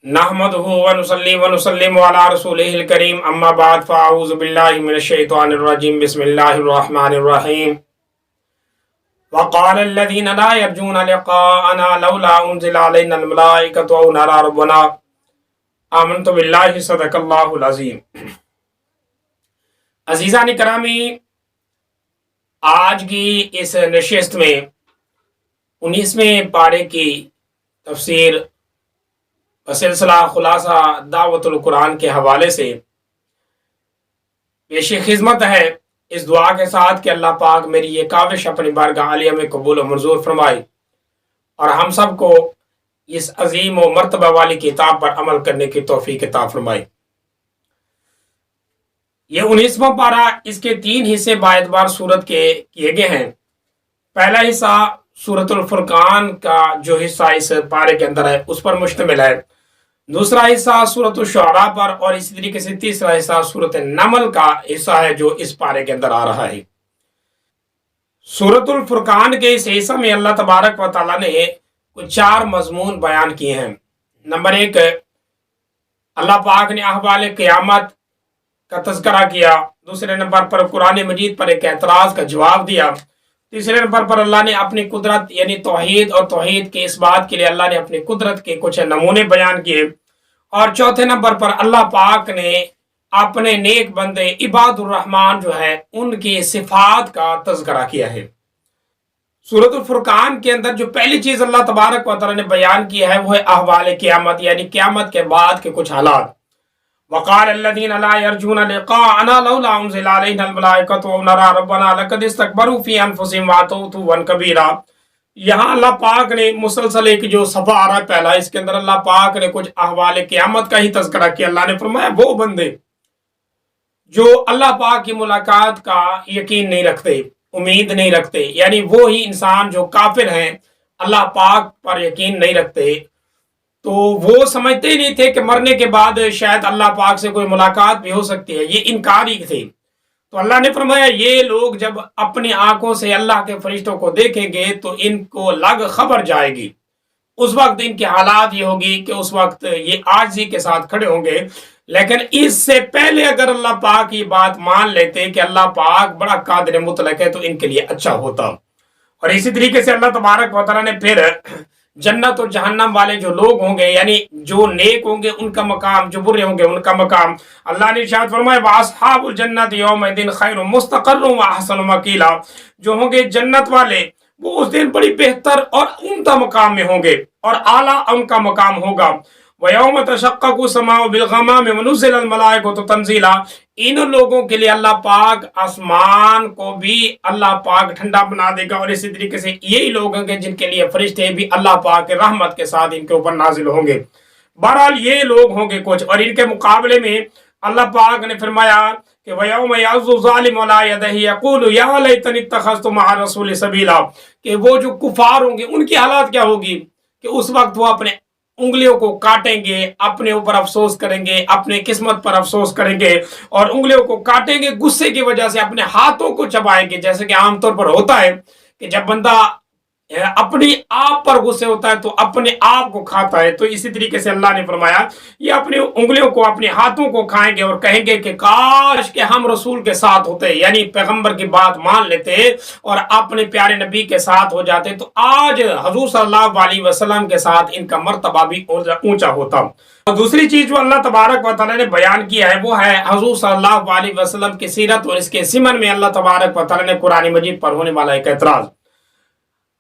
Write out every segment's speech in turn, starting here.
نحمده ونصلي ونسلم على رسوله الكريم اما بعد فاعوذ بالله من الشيطان الرجيم بسم الله الرحمن الرحيم وقال الذين لا يرجون لقاءنا لولا انزل علينا الملائكة او نرى ربنا آمنت بالله صدق الله العظيم۔ عزیزان کرامی، آج کی اس نشست میں 19ویں پارے کی تفسیر سلسلہ خلاصہ دعوت القرآن کے حوالے سے پیش خدمت ہے، اس دعا کے ساتھ کہ اللہ پاک میری یہ کاوش اپنی بارگاہ عالیہ میں قبول و منظور فرمائے اور ہم سب کو اس عظیم و مرتبہ والی کتاب پر عمل کرنے کی توفیق عطا فرمائے۔ یہ 19واں پارہ، اس کے 3 حصے باعتبار سورت کے کیے گئے ہیں۔ پہلا حصہ سورت الفرقان کا جو حصہ اس پارے کے اندر ہے اس پر مشتمل ہے، دوسرا حصہ سورت الشعراء پر، اور اسی طریقے سے تیسرا حصہ سورت النمل کا حصہ ہے جو اس پارے کے اندر آ رہا ہے۔ سورت الفرقان کے اس حصہ میں اللہ تبارک و تعالیٰ نے 4 مضمون بیان کیے ہیں۔ نمبر 1، اللہ پاک نے احوال قیامت کا تذکرہ کیا۔ دوسرے نمبر پر قرآن مجید پر ایک اعتراض کا جواب دیا۔ تیسرے نمبر پر اللہ نے اپنی قدرت یعنی توحید اور توحید کے اس بات کے لیے اللہ نے اپنی قدرت کے کچھ نمونے بیان کیے، اور چوتھے نمبر پر اللہ پاک نے اپنے نیک بندے عباد الرحمن جو ہے ان کی صفات کا تذکرہ کیا ہے۔ سورت الفرقان کے اندر جو پہلی چیز اللہ تبارک و تعالی نے بیان کی ہے وہ ہے احوال قیامت، یعنی قیامت کے بعد کے کچھ حالات۔ وقال الذين لا يرجون لقاءنا لولا انزل علينا الملائكة ونرى ربنا لقد استكبروا في انفسهم واتوا عتوا كبيرا۔ یہاں اللہ پاک نے مسلسل ایک جو صفحہ آ رہا ہے پہلا، اس کے اندر اللہ پاک نے کچھ احوال قیامت کا ہی تذکرہ کیا۔ اللہ نے فرمایا وہ بندے جو اللہ پاک کی ملاقات کا یقین نہیں رکھتے، امید نہیں رکھتے، یعنی وہی انسان جو کافر ہیں، اللہ پاک پر یقین نہیں رکھتے، تو وہ سمجھتے ہی نہیں تھے کہ مرنے کے بعد شاید اللہ پاک سے کوئی ملاقات بھی ہو سکتی ہے، یہ انکاری تھے۔ تو اللہ نے فرمایا یہ لوگ جب اپنی آنکھوں سے اللہ کے فرشتوں کو دیکھیں گے تو ان کو لگ خبر جائے گی، اس وقت ان کے حالات یہ ہوگی کہ اس وقت یہ عاجزی کے ساتھ کھڑے ہوں گے۔ لیکن اس سے پہلے اگر اللہ پاک یہ بات مان لیتے کہ اللہ پاک بڑا قادر مطلق ہے تو ان کے لیے اچھا ہوتا۔ اور اسی طریقے سے اللہ تبارک و تعالیٰ نے پھر جنت اور جہنم والے جو لوگ ہوں گے، یعنی جو نیک ہوں گے ان کا مقام، جو برے ہوں گے ان کا مقام، اللہ نے ارشاد فرمایا وَأَصْحَابُ الْجَنَّةِ يَوْمَئِذٍ خَيْرٌ مُسْتَقَرٌّ وَأَحْسَنُ مَقِيلًا۔ جو ہوں گے جنت والے وہ اس دن بڑی بہتر اور عمدہ مقام میں ہوں گے اور اعلیٰ ان کا مقام ہوگا۔ وَيَوْمَ تَشَقَّقُ السَّمَاءُ بِالْغَمَامِ وَنُزِّلَ الْمَلَائِكَةُ تَنزِيلًا۔ ان لوگوں کے لیے اللہ پاک آسمان کو بھی اللہ پاک ٹھنڈا بنا دے گا، اور اسی طریقے سے یہی لوگ ہیں جن کے لیے فرشتے بھی اللہ پاک کے رحمت کے ساتھ ان کے اوپر نازل ہوں گے۔ بہرحال یہ لوگ ہوں گے کچھ، اور ان کے مقابلے میں اللہ پاک نے فرمایا کہ وَيَوْمَ يَعَضُّ الظَّالِمُ عَلَىٰ يَدَيْهِ يَقُولُ يَا لَيْتَنِي اتَّخَذْتُ مَعَ الرَّسُولِ سَبِيلًا۔ کہ وہ جو کفار ہوں گے ان کی حالات کیا ہوگی کہ اس وقت وہ اپنے انگلیوں کو کاٹیں گے، اپنے اوپر افسوس کریں گے، اپنے قسمت پر افسوس کریں گے، اور انگلیوں کو کاٹیں گے غصے کی وجہ سے، اپنے ہاتھوں کو چبائیں گے۔ جیسے کہ عام طور پر ہوتا ہے کہ جب بندہ اپنی آپ پر غصے ہوتا ہے تو اپنے آپ کو کھاتا ہے، تو اسی طریقے سے اللہ نے فرمایا یہ اپنی انگلیوں کو، اپنے ہاتھوں کو کھائیں گے اور کہیں گے کہ کاش کہ ہم رسول کے ساتھ ہوتے، یعنی پیغمبر کی بات مان لیتے اور اپنے پیارے نبی کے ساتھ ہو جاتے تو آج حضور صلی اللہ علیہ وسلم کے ساتھ ان کا مرتبہ بھی اونچا ہوتا۔ اور دوسری چیز جو اللہ تبارک و تعالیٰ نے بیان کیا ہے وہ ہے حضور صلی اللہ علیہ وسلم کی سیرت، اور اس کے ضمن میں اللہ تبارک و تعالیٰ نے قرآن مجید پر ہونے والا ایک اعتراض،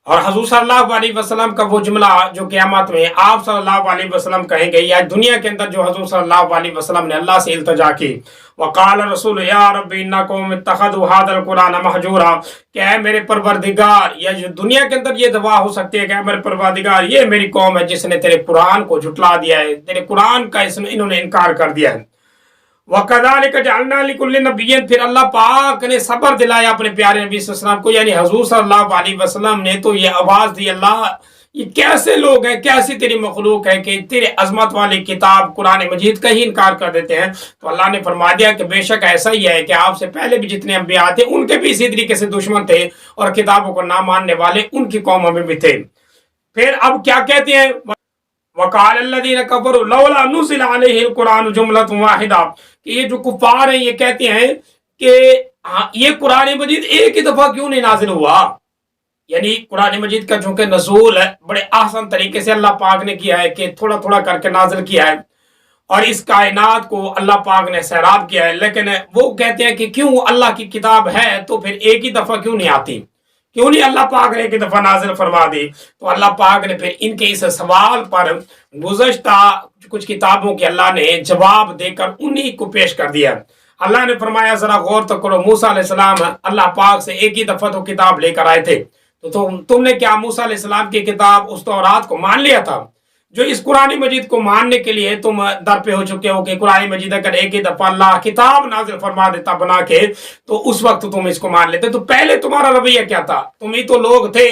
اور حضور صلی اللہ علیہ وسلم کا وہ جملہ جو قیامت میں آپ صلی اللہ علیہ وسلم کہیں گے، یا دنیا کے اندر جو حضور صلی اللہ علیہ وسلم نے اللہ سے التجا کی، وقال الرسول یا رب ان قوم اتخذوا هذا القرآن مہجورا، کہ اے میرے پروردگار، یا جو دنیا کے اندر یہ دعا ہو سکتی ہے کہ اے میرے پروردگار یہ میری قوم ہے جس نے تیرے قرآن کو جھٹلا دیا ہے، تیرے قرآن کا انہوں نے انکار کر دیا ہے۔ وَكَذَلِكَ جَعَلْنَا لِكُلِّ نَبِيٍّ، پھر اللہ پاک نے صبر دلایا اپنے پیارے نبی صلی اللہ علیہ وسلم کو، یعنی حضور صلی اللہ علیہ وسلم نے تو یہ آواز دی، اللہ یہ کیسے لوگ ہیں، کیسی تیری مخلوق ہے کہ تیرے عظمت والی کتاب قرآن مجید کا ہی انکار کر دیتے ہیں۔ تو اللہ نے فرما دیا کہ بے شک ایسا ہی ہے کہ آپ سے پہلے بھی جتنے انبیاء تھے ان کے بھی اسی طریقے سے دشمن تھے، اور کتابوں کو نہ ماننے والے ان کی قوموں میں بھی تھے۔ پھر اب کیا کہتے ہیں वकाल الذين كفروا लौला नुज़िल अलैहि القرآन जुमलतुन वाहिदा, कि ये जो कुफार हैं ये कहते हैं कि ये कुरान मजीद एक ही दफा क्यों नहीं नाजिल हुआ। यानी कुरान मजीद का जो कि नज़ूल है बड़े आसान तरीके से अल्लाह पाक ने किया है कि थोड़ा थोड़ा करके नाजिल किया है और इस कायनात को अल्लाह पाक ने सैराब किया है। लेकिन वो कहते हैं कि क्यों अल्लाह की किताब है तो फिर एक ही दफा क्यों नहीं आती, क्यों नहीं अल्लाह पाक ने एक ही दफा नाजिल फरमा दी। तो अल्लाह पाक ने फिर इनके इस सवाल पर गुज़श्ता कुछ किताबों के अल्लाह ने जवाब देकर उन्हीं को पेश कर दिया। अल्लाह ने फरमाया जरा गौर तो करो, मूसा अलैहिस्सलाम अल्लाह पाक से एक ही दफा तो किताब लेकर आए थे, तो तुमने क्या मूसा अलैहिस्सलाम की किताब उस तौरात को मान लिया था? जो इस कुरान मजीद को मानने के लिए तुम दर पे हो चुके हो कि कुरान मजीद अगर एक ही दफा अल्लाह किताब नाजिल फरमा देता बना के तो उस वक्त तुम इसको मान लेते। तो पहले तुम्हारा रवैया क्या था? तुम ही तो लोग थे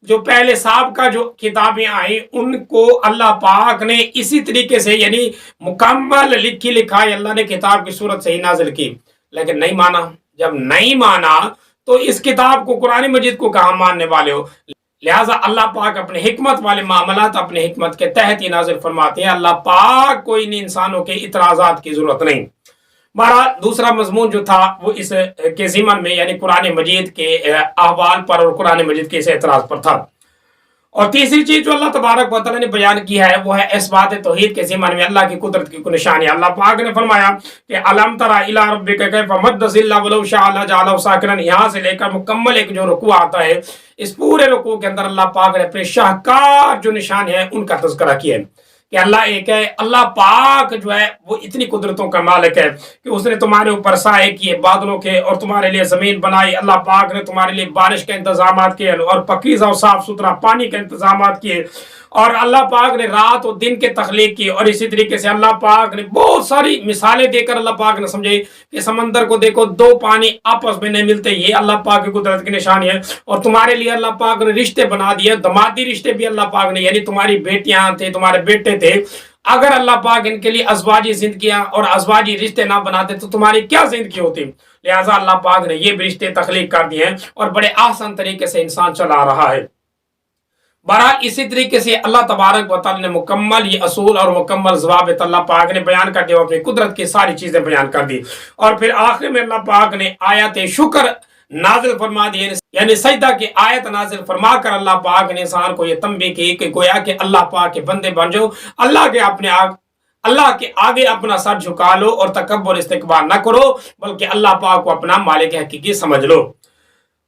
जो पहले साहब का जो किताबें आई उनको अल्लाह पाक ने इसी तरीके से यानी मुकम्मल लिखी लिखाई अल्लाह ने किताब की सूरत से ही नाजिल की, लेकिन नहीं माना। जब नहीं माना तो इस किताब को कुरान मजीद को कहाँ मानने वाले हो। लिहाजा अल्लाह पाक अपने हिकमत वाले मामलात अपने हिकमत के तहत ही नाजिल फरमाते हैं। अल्लाह पाक कोई इन इंसानों के इतराजात की जरूरत नहीं। हमारा दूसरा मजमून जो था वो इस के ज़िमन में यानी कुरान मजीद के अहवाल पर और कुरान मजीद के इस एतराज पर था। और तीसरी चीज जो अल्लाह तबारक व तआला ने बयान किया है वो है इस्बात तौहीद के ज़िमन में अल्लाह की कुदरत की निशानी। अल्लाह पाक ने फरमाया कि अलम तरा इला रब्बिका कैफ़ मद्द ज़िल्ला वलौ शाअ लजअलहु साकिरन। यहाँ से लेकर मुकम्मल एक जो रुकू आता है इस पूरे रुकू के अंदर अल्लाह पाक ने अपने शाहकार जो निशान है उनका तज़किरा किया है कि अल्लाह एक है। अल्लाह पाक जो है वो इतनी कुदरतों का मालिक है कि उसने तुम्हारे ऊपर साए किए बादलों के और तुम्हारे लिए जमीन बनाई। अल्लाह पाक ने तुम्हारे लिए बारिश के इंतजाम किए और पकीज़ा और साफ सुथरा पानी के इंतजाम किए और अल्लाह पाक ने रात और दिन के तख्लीक की। और इसी तरीके से अल्लाह पाक ने बहुत सारी मिसालें देकर अल्लाह पाक ने समझे कि समंदर को देखो, दो पानी आपस में नहीं मिलते, ये अल्लाह पाक की कुदरत की निशानी है। और तुम्हारे लिए अल्लाह पाक ने रिश्ते बना दिए, दमादी रिश्ते भी अल्लाह पाक ने, यानी तुम्हारी बेटियां थे तुम्हारे बेटे थे, अगर अल्लाह पाक इनके लिए अज़वाजी जिंदगियां और अज़वाजी रिश्ते ना बनाते तो तुम्हारी क्या जिंदगी होती। लिहाजा अल्लाह पाक ने ये भी रिश्ते तख्लीक कर दिए हैं और बड़े आसान तरीके से इंसान चला रहा है। बहरहाल इसी तरीके से अल्लाह तबारक व तआला ने मुकम्मल ये असूल और मुकम्मल जवाब अल्लाह पाक ने बयान कर दिया, अपनी कुदरत की सारी चीजें बयान कर दी। और फिर आखिर में अल्लाह पाक ने आयत शुक्र नाजिल फरमा दी, यानी सजदा की आयत नाजिल फरमा कर अल्लाह पाक ने इंसान को ये तंबीह की कि गोया कि अल्लाह पाक के बंदे बन जाओ, अल्लाह के आगे अपना सर झुका लो और तकब्बुर इस्तिकबार न करो, बल्कि अल्लाह पाक को अपना मालिक हकीकी समझ लो।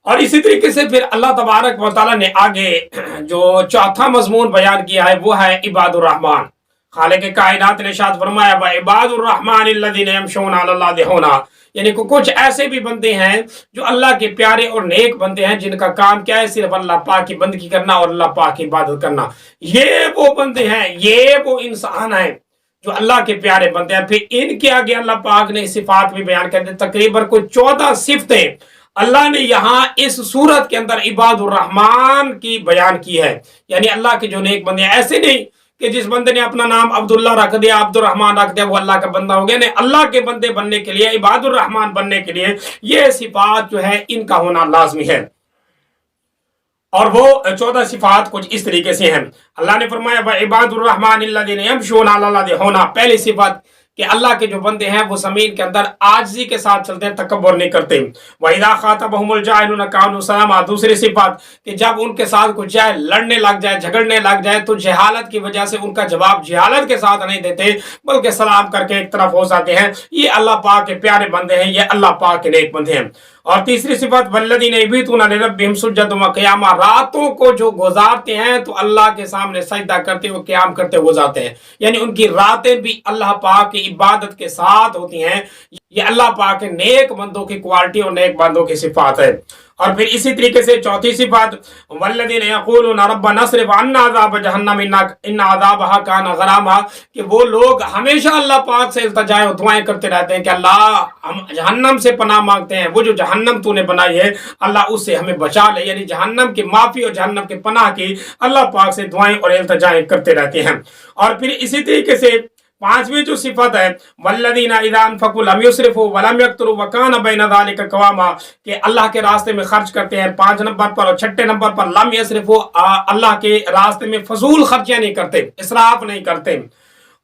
और इसी तरीके से फिर अल्लाह तबारक व तआला ने आगे जो चौथा मजमून बयान किया है वो है इबादुर रहमान। खालिक कायनात ने इरशाद फरमाया व इबादुर रहमान अल्लज़ीना यमशूना अलल अर्ज़ि हौना, यानी कुछ ऐसे भी बंदे हैं जो अल्लाह के प्यारे और नेक बंदे हैं जिनका काम क्या है, सिर्फ अल्लाह पाक की बंदगी करना और अल्लाह पाक की इबादत करना। ये वो बंदे हैं, ये वो इंसान हैं जो अल्लाह के प्यारे बंदे हैं। फिर इनके आगे अल्लाह पाक ने सिफात भी बयान कर दी, तकरीबन कोई 14 सिफतें अल्लाह ने यहाँ इस सूरत के अंदर इबादुर रहमान की बयान की है। यानी अल्लाह के जो नेक बंदे हैं, ऐसे नहीं कि जिस बंदे ने अपना नाम अब्दुल्ला रख दिया, अब्दुर रहमान रख दिया, वो अल्लाह का बंदा हो गया। नहीं, अल्लाह के बंदे बनने के लिए, इबादुर रहमान बनने के लिए ये सिफात जो है इनका होना लाजमी है। और वो 14 सिफात कुछ इस तरीके से हैं। अल्लाह ने फरमाया इबादुर रहमान अल्लज़ीना यमशूना अलल अर्ज़ि हौना, पहली सिफात कि अल्लाह के जो बंदे हैं वो जमीन के अंदर आजिज़ी के साथ चलते हैं, तकब्बुर नहीं करते। वइज़ा ख़ातबहुमुल जाहिलूना क़ालू सलामा, दूसरी सिफात कि जब उनके साथ कुछ जाए, लड़ने लग जाए, झगड़ने लग जाए तो जहालत की वजह से उनका जवाब जहालत के साथ नहीं देते बल्कि सलाम करके एक तरफ हो जाते हैं। ये अल्लाह पाक के प्यारे बंदे हैं, ये अल्लाह पाक के नेक बंदे हैं। और तीसरी सिफत वल्लज़ीना यबीतूना लिरब्बिहिम सुज्जदन व क़ियामा, रातों को जो गुजारते हैं तो अल्लाह के सामने सजदा करते हुए क़याम करते हुए गुजारते हैं, यानी उनकी रातें भी अल्लाह पाक की इबादत के साथ होती हैं। ये अल्लाह पाक के नेक बंदों की क्वालिटी और नेक बंदों की सिफात है। और फिर इसी तरीके से चौथी सिफात वल्लज़ीना यक़ूलूना रब्बना अस्रिफ़ अन्ना अज़ाब जहन्नम इन्ना अज़ाबहा काना गरामा, कि वो लोग हमेशा अल्लाह पाक से इल्तिजा और दुआएं करते रहते हैं कि अल्लाह हम जहन्नम से पनाह मांगते हैं, वो जो जहन्नम तूने बनाई है अल्लाह उससे हमें बचा ले, यानी जहन्नम की माफ़ी और जहन्नम के पनाह की अल्लाह पाक से दुआएं और इल्तिजाएं करते रहते हैं। और फिर इसी तरीके से पांचवी जो सिफत है वल्लदीना इज़ा अनफ़क़ू लम युस्रिफ़ू व लम यक़्तुरू व कान बैन ज़ालिका क़वामा, कि अल्लाह के रास्ते में खर्च करते हैं 5 नंबर पर, और 6 नंबर पर लम यस्रिफ़ू, अल्लाह के रास्ते में फजूल खर्चियां नहीं करते, इसराफ नहीं करते।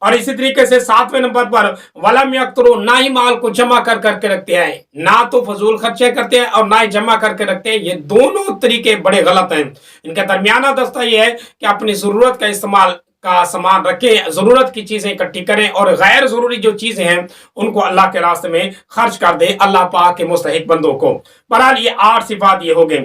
और इसी तरीके से 7वें नंबर पर वलम यक़्तुरू, ना ही माल को जमा कर करके रखते हैं, ना तो फजूल खर्चे करते हैं और ना ही जमा करके रखते हैं। ये दोनों तरीके बड़े गलत हैं। इनका दरमियाना दस्ता ये है कि अपनी जरूरत का इस्तेमाल का सामान रखें, जरूरत की चीजें इकट्ठी करें, और गैर जरूरी जो चीजें हैं उनको अल्लाह के रास्ते में खर्च कर दे अल्लाह पाक के मुस्तहिक बंदों को। बहरहाल ये 8 सिफात ये हो गए।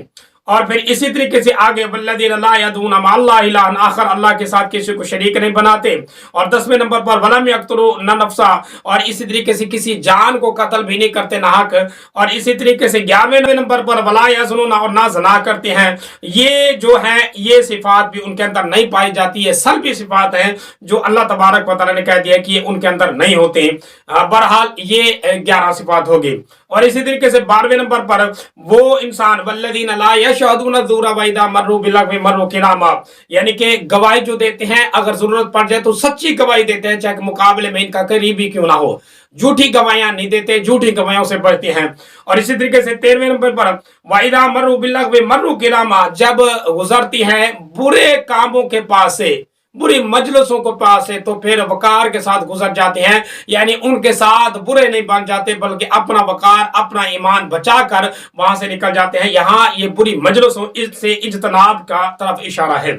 और फिर इसी तरीके से आगे वल्लज़ीना ला यदूना मअल्लाहि इलाहन आखर, अल्लाह के साथ किसी को शरीक नहीं बनाते। और 10वें नंबर पर वलम यक़्तुलू नफ्सा, और इसी तरीके से किसी जान को कत्ल भी नहीं करते नाहक। और इसी तरीके से 11वें नंबर पर वला यज़नूना, और ना ज़ना करते हैं। ये जो है ये सिफात भी उनके अंदर नहीं पाई जाती है, सल्बी सिफात है जो अल्लाह तबारक व तआला ने कह दिया कि ये उनके अंदर नहीं होते। बहरहाल ये 11 सिफात होगी। और इसी तरीके से 12वें नंबर पर वो इंसान वल्लज़ीना ला यशहदूना ज़ूरा व इज़ा मर्रू बिलग़वी मर्रू किरामा, यानी कि गवाही जो देते हैं अगर जरूरत पड़ जाए तो सच्ची गवाही देते हैं, चाहे मुकाबले में इनका करीबी क्यों ना हो। झूठी गवाहियां नहीं देते, झूठी गवाहियों से बचते हैं। और इसी तरीके से 13वें नंबर पर व इज़ा मर्रू बिलग़वी मर्रू किरामा, जब गुजरती हैं बुरे कामों के पास से, बुरी मजलिसों के पास से, तो फिर वकार के साथ गुजर जाते हैं, यानी उनके साथ बुरे नहीं बन जाते बल्कि अपना वकार अपना ईमान बचाकर वहां से निकल जाते हैं। यहाँ ये बुरी मजलिसों से इज्तनाब का तरफ इशारा है।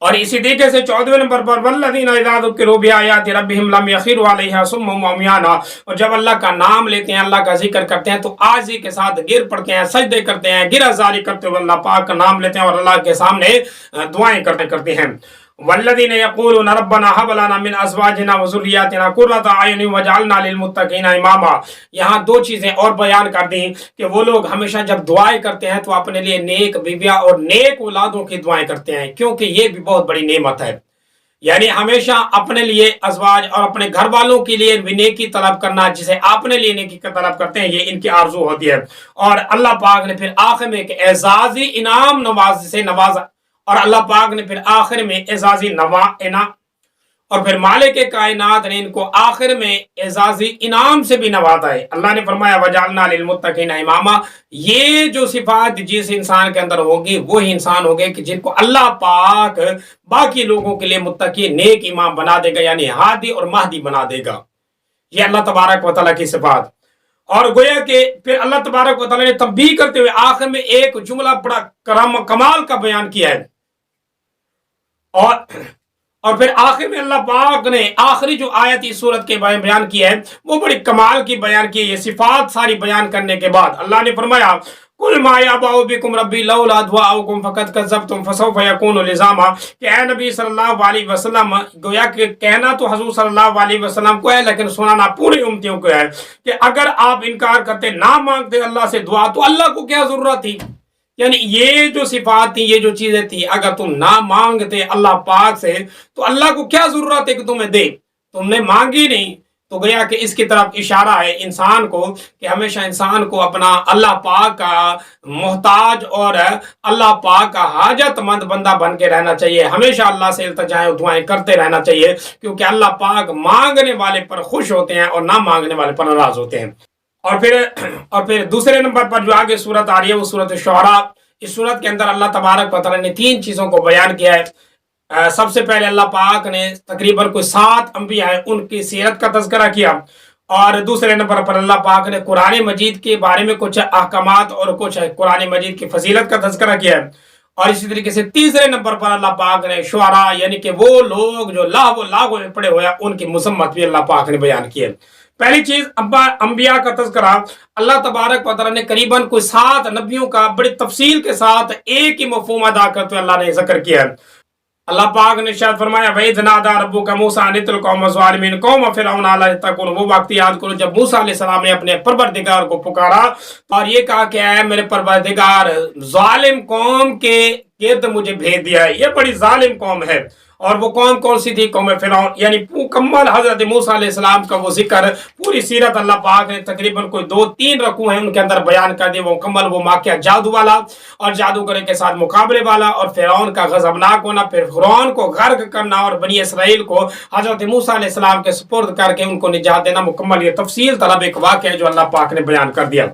और इसी तरीके से 14वें नंबर पर वल्लज़ीना इज़ा ज़ुकिरू बिआयाति रब्बिहिम लम यख़िरू अलैहा सुम्मम व उम्याना, और जब अल्लाह का नाम लेते हैं, अल्लाह का जिक्र करते हैं, तो आजी के साथ गिर पड़ते हैं, सजदे करते हैं, गिरा जारी करते हुए अल्लाह पाक का नाम लेते हैं और अल्लाह के सामने दुआएं करते हैं। वल्लज़ीना यक़ूलूना रब्बना हब लना मिन अज़वाजिना व ज़ुर्रिय्यातिना क़ुर्रता अयुनिन वजअलना लिलमुत्तक़ीना इमामा। यहाँ 2 चीजें और बयान कर दी कि वो लोग हमेशा जब दुआएं करते हैं तो अपने लिए नेक बीवियां और नेक औलादों की दुआएं करते हैं, क्योंकि ये भी बहुत बड़ी नेमत है। यानी हमेशा अपने लिए अज़वाज और अपने घर वालों के लिए भी नेकी तलब करना, जिसे अपने लिए नेकी का तलब करते हैं, ये इनकी आरज़ू होती है। और अल्लाह पाक ने फिर आखिर में एक एजाजी इनाम नवाज से नवाजा, और अल्लाह पाक ने फिर आखिर में एजाजी नवाइना, और फिर मालिक के कायनात ने इनको आखिर में एजाजी इनाम से भी नवाजा है। अल्लाह ने फरमाया वजअलना लिलमुत्तक़ीना इमामा। ये जो सिफात जिस इंसान के अंदर होगी वही इंसान होंगे कि जिनको अल्लाह पाक बाकी लोगों के लिए मुत्तकी नेक इमाम बना देगा, यानी हादी और महदी बना देगा। ये अल्लाह तबारक व तआला की सिफात। और गोया के फिर अल्लाह तबारक व तआला ने तंबीह करते हुए आखिर में एक जुमला बड़ा कमाल का बयान किया है। और फिर आखिर में अल्लाह पाक ने आखिरी जो आयत इस सूरत के बयान किया है वो बड़ी कमाल की बयान की है। ये सिफात सारी बयान करने के बाद अल्लाह ने फरमाया कुल मा यअबउ बिकुम रब्बी लौला दुआउकुम फक़द कज़्ज़बतुम फसौफ़ यकूनु लिज़ामा, कि ऐ नबी सल्लल्लाहु अलैहि वसल्लम, गोया कि कहना तो हुज़ूर सल्लल्लाहु अलैहि वसल्लम को है लेकिन सुनाना पूरी उम्मतियों को है कि अगर आप इनकार करते, ना मांगते अल्लाह से दुआ, तो अल्लाह को क्या जरूरत थी। यानी ये जो सिफात थी, ये जो चीजें थी, अगर तुम ना मांगते अल्लाह पाक से तो अल्लाह को क्या जरूरत है कि तुम्हें दे, तुमने मांगी नहीं। तो गया कि इसकी तरफ इशारा है इंसान को कि हमेशा इंसान को अपना अल्लाह पाक का मोहताज और अल्लाह पाक का हाजतमंद बंदा बन के रहना चाहिए। हमेशा अल्लाह से इल्तिजाएं दुआएं करते रहना चाहिए, क्योंकि अल्लाह पाक मांगने वाले पर खुश होते हैं और ना मांगने वाले पर नाराज होते हैं। और फिर दूसरे नंबर पर जो आगे सूरत आ रही है वो सूरत शुअरा। इस सूरत के अंदर अल्लाह तबारक व तआला ने 3 चीजों को बयान किया है। सबसे पहले अल्लाह पाक ने तकरीबन कोई 7 अंबिया है उनकी सीरत का तज़किरा किया, और दूसरे नंबर पर अल्लाह पाक ने कुरान मजीद के बारे में कुछ अहकामात और कुछ कुरान मजीद की फजीलत का तज़किरा किया है। और इसी तरीके से तीसरे नंबर पर अल्लाह पाक ने शुअरा यानी कि वो लोग जो लाखों में पड़े हुए हैं उनकी मुसम्मत भी अल्लाह पाक ने बयान की है। पहली चीज अंबिया का तज़किरा, अल्लाह तबारक व तआला ने करीबन कोई 7 नबियों का बड़ी तफसील के साथ एक ही मफ़हूम अदा करते हुए अल्लाह ने जिक्र किया है। अल्लाह पाक ने शायद फरमाया वइज़ नादा रब्बुका मूसा अनित्तिल कौम ज़ालिमीन कौम फिरऔन अला तकुन, वो वक्त याद करो जब मूसा अलैहिस्सलाम ने अपने परवरदिगार को पुकारा और ये कहा कि ऐ मेरे परवरदिगार, जालिम कौम के गिर्द मुझे भेज दिया है, ये बड़ी जालिम कौम है। اور وہ کون کون سی تھی؟ قوم فرعون. یعنی مکمل حضرت موسیٰ علیہ السلام کا وہ ذکر، پوری سیرت اللہ پاک نے تقریباً کوئی 2-3 رکوع ہیں ان کے اندر بیان کر دی. وہ مکمل وہ واقعہ جادو والا اور جادوگر کے ساتھ مقابلے والا اور فرعون کا غضبناک ہونا، پھر فرعون کو غرق کرنا اور بنی اسرائیل کو حضرت موسیٰ علیہ السلام کے سپرد کر کے ان کو نجات دینا. مکمل یہ تفصیل طلب ایک واقعہ ہے جو اللہ پاک نے بیان کر دیا.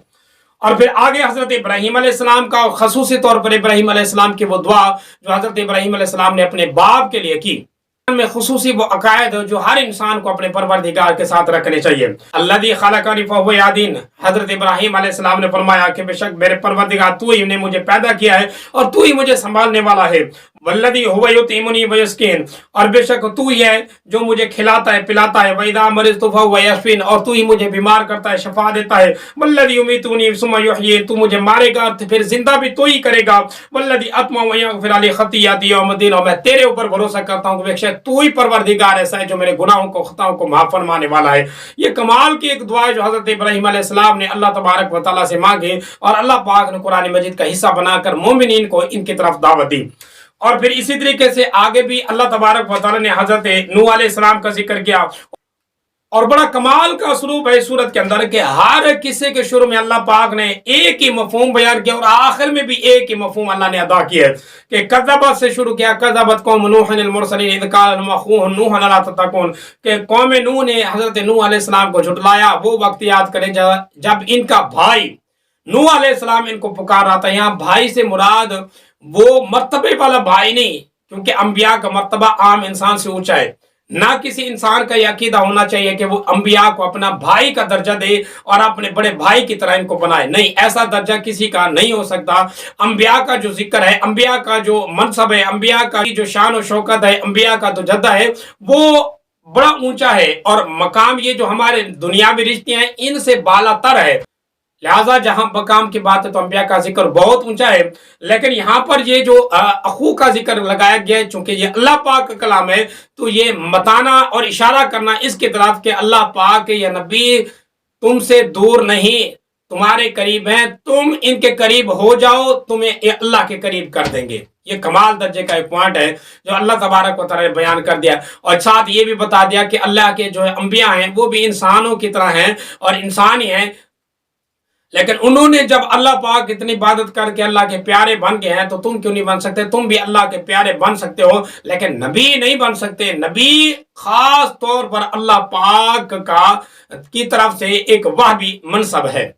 اور پھر آگے حضرت ابراہیم علیہ السلام کا، اور خصوصی طور پر ابراہیم علیہ السلام کی وہ دعا جو حضرت ابراہیم علیہ السلام نے اپنے باپ کے لیے کی، میں خصوصی وہ عقائد جو ہر انسان کو اپنے پروردگار کے ساتھ رکھنے چاہیے. الذی خلقنی فہو یہدین. حضرت ابراہیم علیہ السلام نے فرمایا کہ بے شک میرے پروردگار تو ہی نے مجھے پیدا کیا ہے اور تو ہی مجھے سنبھالنے والا ہے. والذی هو یطعمنی ویسقین. اور بے شک تو ہی ہے جو مجھے کھلاتا ہے پلاتا ہے. واذا مرضت فهو یشفین. اور تو ہی مجھے بیمار کرتا ہے شفا دیتا ہے. والذی یمیتنی ثم یحیین. تو مجھے مارے گا پھر زندہ بھی تو ہی کرے گا. والذی اطمع ان یغفر لی خطیئتی یوم الدین. اور میں تیرے اوپر بھروسہ کرتا ہوں کہ بے شک تو ہی پروردگار ایسا ہے جو میرے گناہوں کو خطاؤں کو معاف فرمانے والا ہے. یہ کمال کی ایک دعا ہے جو حضرت ابراہیم علیہ السلام نے اللہ تبارک و تعالیٰ سے مانگی اور اللہ پاک نے قرآن مجید کا حصہ بنا کر مومنین کو ان کی طرف دعوت دی. اور پھر اسی طریقے سے آگے بھی اللہ تبارک و تعالیٰ نے حضرت نوح علیہ السلام کا ذکر کیا. اور بڑا کمال کا اسلوب ہے سورت کے اندر کہ ہر قصے کے شروع میں اللہ پاک نے ایک ہی مفہوم بیان کیا اور آخر میں بھی ایک ہی مفہوم اللہ نے ادا کیا ہے کہ کذبت سے شروع کیا. کذبت قوم نوح المرسلین اذ قال لهم اخوهم نوح لا تتقون. کہ قوم نوح نے حضرت نوح علیہ السلام کو جھٹلایا. وہ وقت یاد کریں جب ان کا بھائی نوح علیہ السلام ان کو پکار رہا تھا. یہاں بھائی سے مراد وہ مرتبے والا بھائی نہیں، کیونکہ انبیاء کا مرتبہ عام انسان سے اونچا ہے. نہ کسی انسان کا یہ عقیدہ ہونا چاہیے کہ وہ انبیاء کو اپنا بھائی کا درجہ دے اور اپنے بڑے بھائی کی طرح ان کو بنائے. نہیں، ایسا درجہ کسی کا نہیں ہو سکتا. انبیاء کا جو ذکر ہے، انبیاء کا جو منصب ہے، انبیاء کا جو شان و شوکت ہے، انبیاء کا جو جدہ ہے وہ بڑا اونچا ہے. اور مقام یہ جو ہمارے دنیاوی رشتے ہیں ان سے بالا تر ہے. لہٰذا جہاں مقام کی بات ہے تو انبیاء کا ذکر بہت اونچا ہے. لیکن یہاں پر یہ جو اخو کا ذکر لگایا گیا ہے، چونکہ یہ اللہ پاک کا کلام ہے تو یہ متانا اور اشارہ کرنا اس کی طرف کہ اللہ پاک یا نبی تم سے دور نہیں، تمہارے قریب ہیں، تم ان کے قریب ہو جاؤ، تمہیں اللہ کے قریب کر دیں گے. یہ کمال درجے کا ایک پوائنٹ ہے جو اللہ تبارک و تعالیٰ نے بیان کر دیا. اور ساتھ یہ بھی بتا دیا کہ اللہ کے جو انبیاء ہیں وہ بھی انسانوں کی طرح ہیں اور انسان ہی ہیں. لیکن انہوں نے جب اللہ پاک اتنی عبادت کر کے اللہ کے پیارے بن گئے ہیں تو تم کیوں نہیں بن سکتے؟ تم بھی اللہ کے پیارے بن سکتے ہو لیکن نبی نہیں بن سکتے. نبی خاص طور پر اللہ پاک کی طرف سے ایک وحی منصب ہے.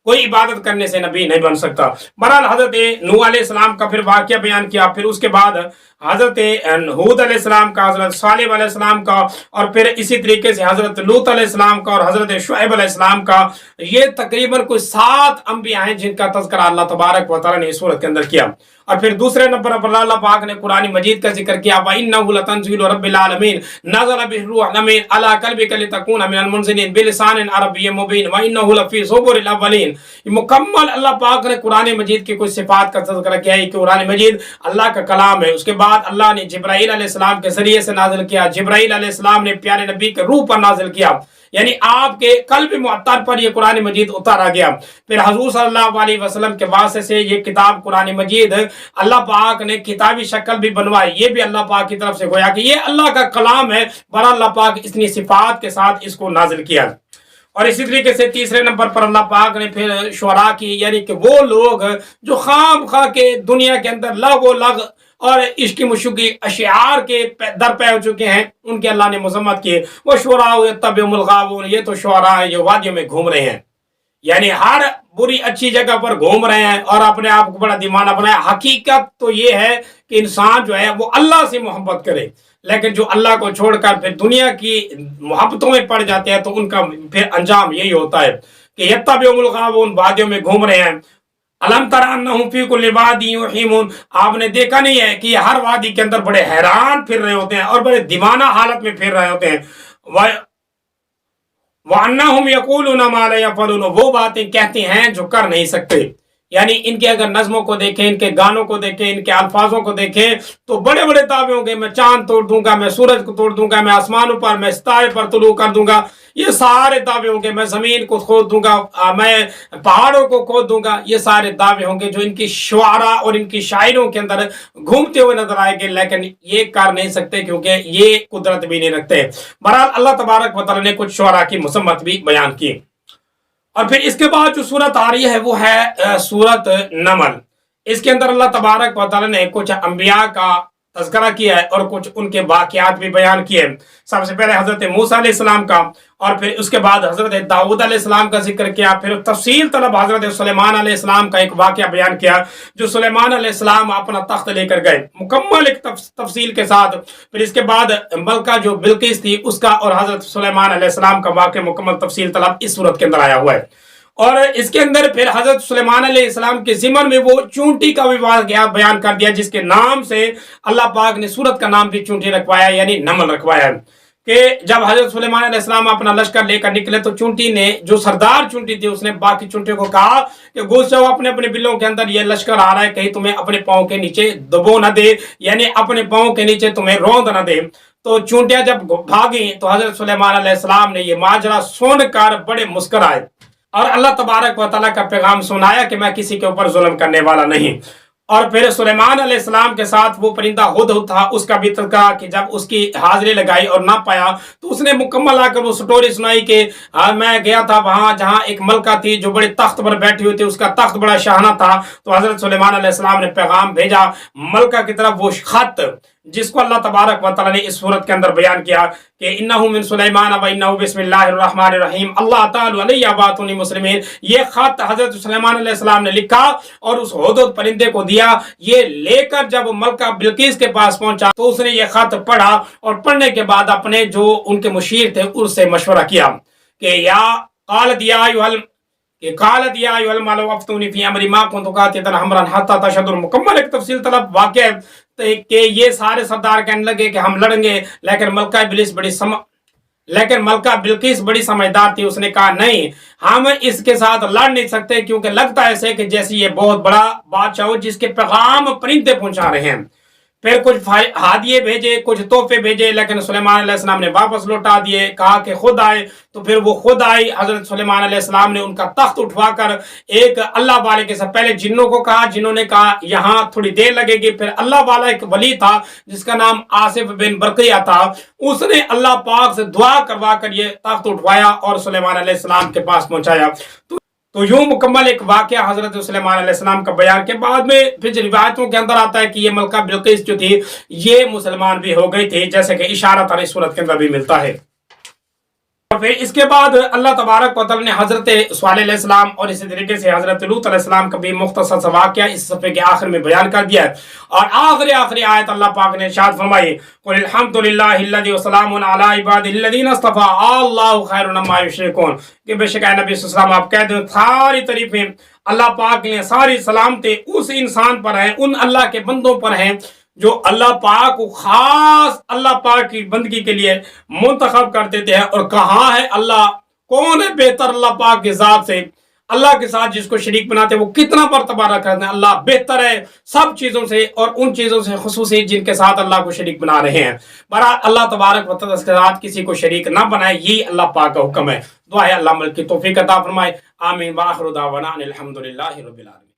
کوئی عبادت کرنے سے نبی نہیں بن سکتا. بہرحال حضرت نوح علیہ السلام کا پھر واقعہ بیان کیا. پھر اس کے بعد حضرت ہود علیہ السلام کا، حضرت صالح علیہ السلام کا، اور پھر اسی طریقے سے حضرت لوط علیہ السلام کا اور حضرت شعیب علیہ السلام کا. یہ تقریباً کوئی 7 انبیاء ہیں جن کا تذکرہ اللہ تبارک و تعالیٰ نے اس سورت کے اندر کیا. اور پھر دوسرے نمبر پر اللہ پاک نے قرآن مجید کا ذکر کیا. وَإِنَّهُ لَتَنزِيلُ رَبِّ الْعَالَمِينَ نَزَلَ بِهِ الرُّوحُ الْأَمِينُ عَلَىٰ قَلْبِكَ لِتَكُونَ مِنَ الْمُنزِلِينَ بِلِسَانٍ عَرَبِيٍّ مُبِينٍ وَإِنَّهُ لَفِي زُبُرِ الْأَوَّلِينَ. یہ مکمل اللہ پاک نے قرآن مجید کی کچھ صفات کا تذکرہ کیا ہے کہ قرآن مجید اللہ کا کلام ہے. اس کے بعد اللہ نے جبرائیل علیہ السلام کے ذریعے سے نازل کیا. جبرائیل علیہ السلام نے پیارے نبی کے روح پر نازل کیا، یعنی آپ کے قلب معطر پر یہ قرآن مجید اتارا گیا. پھر حضور صلی اللہ علیہ وسلم کے واسطے سے یہ کتاب قرآن مجید اللہ پاک نے کتابی شکل بھی بنوائی. یہ بھی اللہ پاک کی طرف سے گویا کہ یہ اللہ کا کلام ہے، بر اللہ پاک اتنی صفات کے ساتھ اس کو نازل کیا. اور اسی طریقے سے تیسرے نمبر پر اللہ پاک نے پھر شعراء کی، یعنی کہ وہ لوگ جو خام خواہ کے دنیا کے اندر لغ و لغ اور عشق مشقی اشعار کے در پہ ہو چکے ہیں، ان کے اللہ نے مذمت کی. وہ شعراء یتبعهم الغاوون. یہ تو شعراء ہیں جو وادیوں میں گھوم رہے ہیں، یعنی ہر بری اچھی جگہ پر گھوم رہے ہیں اور اپنے آپ کو بڑا دیوانہ بنایا. حقیقت تو یہ ہے کہ انسان جو ہے وہ اللہ سے محبت کرے، لیکن جو اللہ کو چھوڑ کر پھر دنیا کی محبتوں میں پڑ جاتے ہیں تو ان کا پھر انجام یہی ہوتا ہے کہ یتبعهم الغاوون، وادیوں میں گھوم رہے ہیں. الم تر انہم فی کل وادی یحیمون. آپ نے دیکھا نہیں ہے کہ یہ ہر وادی کے اندر بڑے حیران پھر رہے ہوتے ہیں اور بڑے دیوانہ حالت میں پھر رہے ہوتے ہیں. وَأَنَّهُمْ يَقُولُونَ مَا لَا يَفْعَلُونَ. وہ باتیں کہتے ہیں جو کر نہیں سکتے. यानी इनके अगर नज़मों को देखें, इनके गानों को देखें, इनके अल्फाजों को देखें तो बड़े बड़े दावे होंगे, मैं चांद तोड़ दूंगा, मैं सूरज को तोड़ दूंगा, मैं आसमानों पर, मैं सितारे पर तुलू कर दूंगा, ये सारे दावे होंगे। मैं जमीन को खोद दूंगा, मैं पहाड़ों को खोद दूंगा, ये सारे दावे होंगे जो इनकी शुआरा और इनकी शायरों के अंदर घूमते हुए नजर आएंगे, लेकिन ये कर नहीं सकते क्योंकि ये कुदरत भी नहीं रखते। बहरहाल अल्लाह तबारक व तआला ने कुछ शुआरा की मुसम्मत भी बयान की। और फिर इसके बाद जो सूरत आ रही है वो है सूरत नमल। इसके अंदर अल्लाह तबारक व तआला ने कुछ अंबिया का तज़किरा किया है और कुछ उनके वाक़यात भी बयान किए। सबसे पहले हज़रत मूसा अलैहिस्सलाम का, और फिर उसके बाद हज़रत दाऊद अलैहिस्सलाम का जिक्र किया। फिर तफसील तलब हज़रत सुलेमान अलैहिस्सलाम का एक वाक़या बयान किया, जो सुलेमान अलैहिस्सलाम अपना तख्त लेकर गए, मुकम्मल एक तफसील के साथ। फिर इसके बाद मलका जो बिल्किस थी उसका और हज़रत सुलेमान अलैहिस्सलाम का वाक़या मुकम्मल तफसील तलब इस सूरत के अंदर आया हुआ है। और इसके अंदर फिर हजरत सुलेमान अलैहिस्सलाम के ज़िमन में वो चूंटी का विवाद बयान कर दिया, जिसके नाम से अल्लाह पाक ने सूरत का नाम भी चूंटी रखवाया, यानी नमल रखवाया कि जब हजरत सुलेमान अलैहिस्सलाम अपना लश्कर लेकर निकले तो चूंटी ने, जो सरदार चूंटी थी, उसने बाकी चूंटियों को कहा कि घुस जाओ अपने अपने बिलों के अंदर, ये लश्कर आ रहा है, कहीं तुम्हें अपने पाँव के नीचे दबो न दे, यानी अपने पाँव के नीचे तुम्हें रौंद न दे। तो चूंटियां जब भागी तो हजरत सुलेमान अलैहिस्सलाम ने ये माजरा सुनकर बड़े मुस्कुराए और अल्लाह तबारक व तआला का पैगाम सुनाया कि मैं किसी के ऊपर जुल्म करने वाला नहीं। और फिर सुलेमान अलैहिस्सलाम के साथ वो परिंदा हुदहुद था, उसका भी तज़किरा कि जब उसकी हाजिरी लगाई और ना पाया तो उसने मुकम्मल आकर वो स्टोरी सुनाई कि मैं गया था वहां जहां एक मलका थी जो बड़े तख्त पर बैठी हुई थी, उसका तख्त बड़ा शाहाना था। तो हजरत सुलेमान अलैहिस्सलाम ने पैगाम भेजा मलका की तरफ, वो खत जिसको अल्लाह तबारक व तआला ने इस सूरत के अंदर बयान किया कि इन्नहु मिन सुलैमान व इन्नहु बिस्मिल्लाहिर रहमानिर रहीम अल्लाह ताला अलैया बातुनी मुस्लिमीन। ये खत हजरत सुलैमान अलैहिस्सलाम ने लिखा और उस हुदहुद परिंदे को दिया। ये लेकर जब मलका बिल्किस के पास पहुंचा तो उसने ये खत पढ़ा और पढ़ने के बाद अपने जो उनके मुशीर थे उससे मशवरा किया कि मुकम्मल एक तफसील तलब वाक़या कि ये सारे सरदार कहने लगे कि हम लड़ेंगे, लेकिन मलका बिल्किस बड़ी समझदार थी। उसने कहा नहीं, हम इसके साथ लड़ नहीं सकते क्योंकि लगता है ऐसे कि जैसे ये बहुत बड़ा बादशाह हो जिसके पैगाम परिंदे पहुंचा रहे हैं। फिर कुछ हादिये भेजे, कुछ तोहफे भेजे, लेकिन सुलेमान अलैहिस्सलाम ने वापस लौटा दिए, कहा कि खुद आए। तो फिर वो खुद आई। हजरत सुलेमान अलैहिस्सलाम ने उनका तख्त उठवाकर एक अल्लाह वाले के साथ पहले जिन्नों को कहा, जिन्हों ने कहा यहाँ थोड़ी देर लगेगी। फिर अल्लाह वाला एक वली था जिसका नाम आसिफ बिन बरकिया था, उसने अल्लाह पाक से दुआ करवा कर ये तख्त उठवाया और सुलेमान अलैहिस्सलाम के पास पहुंचाया। तो यूं मुकम्मल एक वाक़या हजरत सुलेमान अलैहिस्सलाम का बयान के बाद में फिर रिवायतों के अंदर आता है कि ये मलका बिल्किस जो थी ये मुसलमान भी हो गई थी, जैसे कि इशारा इस सूरत के अंदर भी मिलता है। और फिर इसके बाद अल्लाह तबारक व तआला ने हजरत स्वालिह अलैहिस्सलाम और इसी तरीके से हजरत लूत अलैहिस्सलाम का भी मुख्तसर सा वाक़या इस सफ़े के आखिर में बयान कर दिया है। और आखिरी आयत अल्लाह पाक ने इरशाद फरमाई, कुल अल्हम्दुलिल्लाहिल्लज़ी व सलामुन अला इबादिल्लज़ीना इस्तफ़ा अल्लाहु खैरुन अम्मा युश्रिकून, कि बेशक नबी सल्लल्लाहु अलैहि वसल्लम आप कह दो सारी तारीफें अल्लाह पाक ने, सारी सलामतें उस इंसान पर हैं, उन अल्लाह के बंदों पर हैं जो अल्लाह पाक को खास अल्लाह पाक की बंदगी के लिए मुंतखब कर देते हैं। और कहाँ है अल्लाह, कौन है बेहतर अल्लाह पाक के ज़ात से, अल्लाह के साथ जिसको शरीक बनाते हैं वो कितना मर्तबा रखते हैं। अल्लाह बेहतर है सब चीज़ों से और उन चीज़ों से खुसूसी जिनके साथ अल्लाह को शरीक बना रहे हैं। बहरहाल अल्लाह तबारक व तआला के साथ किसी को शरीक ना बनाए, यही अल्लाह पाक का हुक्म है। दुआ है अल्लाह अमल की तौफीक अता फरमाए। आमीन व आखिरु दावाना अनिल हम्दुलिल्लाहि रब्बिल आलमीन।